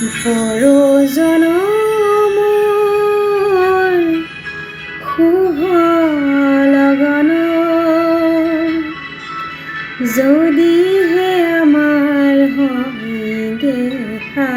পৰজনমৰ শুভ লগন যদিহে আমাৰ হয় দেখা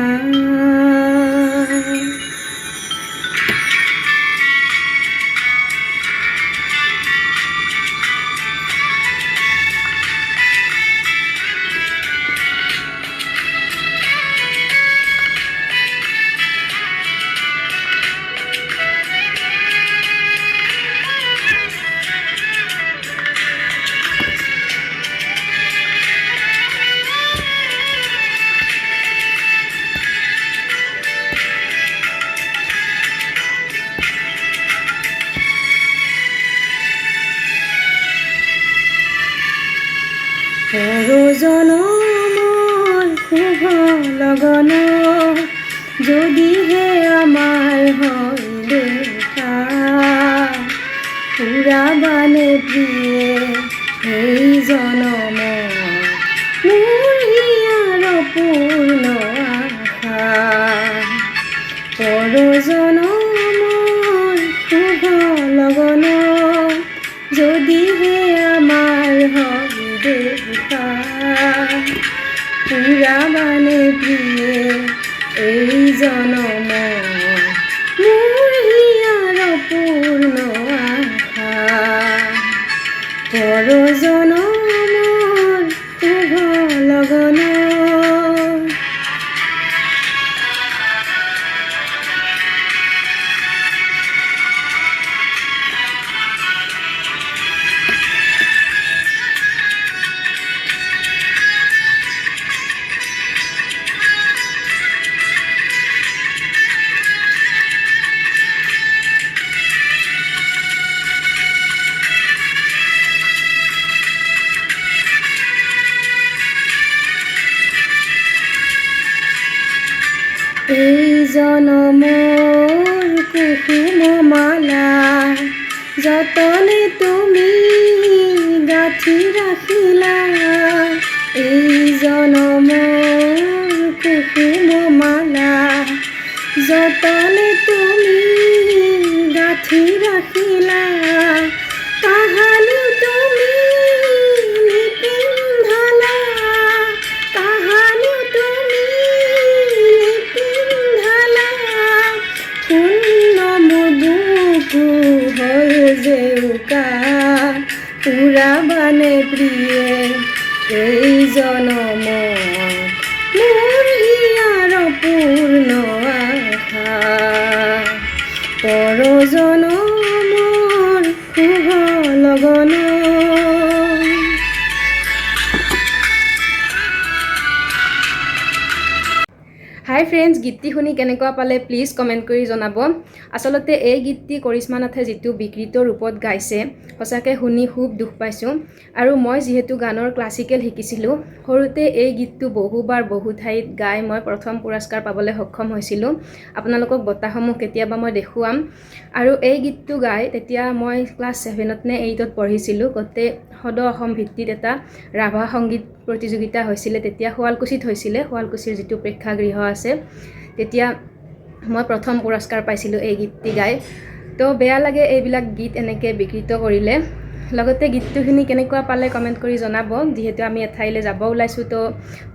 পৰজনমৰ শুভ লগন যদিহে আমাৰ হয় দেখা পুৰাবানে প্ৰিয়ে এই জনম মোৰ হিয়াৰ পূৰ্ণ আশা পৰজনমৰ শুভ লগন যদিহে আমাৰ হয় দেখা পুৰাবানে প্ৰিয়ে এই জনম মোৰ হিয়াৰ পূৰ্ণ আশা পৰজনমৰ শুভ লগন এই জনমৰ কুসুম মালা যতনে তুমি গাঁঠি ৰাখিলা এই জনমৰ কুসুম মালা যতনে তুমি গাঁঠি ৰাখিলা তাহানি তুমি নিপিন্ধালা তাহানি তুমি পুৰাবানে প্ৰিয়ে এই জনম মোৰ হিয়াৰ পূৰ্ণ আশা পৰজনমৰ শুভ লগন হাই ফ্ৰেণ্ডছ, গীতটি শুনি কেনেকুৱা পালে প্লিজ কমেণ্ট কৰি জনাব। আচলতে এই গীতটি কৰিশ্মা নাথে যিটো বিকৃত ৰূপত গাইছে সঁচাকৈ শুনি খুব দুখ পাইছোঁ। আৰু মই যিহেতু গানৰ ক্লাছিকেল শিকিছিলোঁ, সৰুতে এই গীতটো বহুবাৰ বহু ঠাইত গাই মই প্ৰথম পুৰস্কাৰ পাবলৈ সক্ষম হৈছিলোঁ। আপোনালোকক বঁটাসমূহ কেতিয়াবা মই দেখুৱাম। আৰু এই গীতটো গাই তেতিয়া মই ক্লাছ 7ত নে 8ত পঢ়িছিলোঁ। গোটেই সদ অসম ভিত্তিত এটা ৰাভা সংগীত প্ৰতিযোগিতা হৈছিলে, তেতিয়া শুৱালকুছিত হৈছিলে, শুৱালকুছিৰ যিটো প্ৰেক্ষাগৃহ আছে। তেতিয়া মই প্ৰথম পুৰস্কাৰ পাইছিলোঁ এই গীতটি গাই। তো বেয়া লাগে এইবিলাক গীত এনেকৈ বিকৃত কৰিলে। লগতে গীতটো শুনি কেনেকুৱা পালে কমেণ্ট কৰি জনাব। যিহেতু আমি এঠাইলৈ যাব ওলাইছোঁ, তো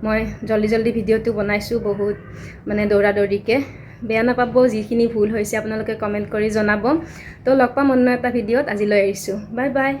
মই জল্দি ভিডিঅ'টো বনাইছোঁ বহুত দৌৰা দৌৰিকৈ। বেয়া নাপাব, যিখিনি ভুল হৈছে আপোনালোকে কমেণ্ট কৰি জনাব। তো লগ পাম অন্য এটা ভিডিঅ'ত। আজিলৈ এৰিছোঁ, বাই বাই।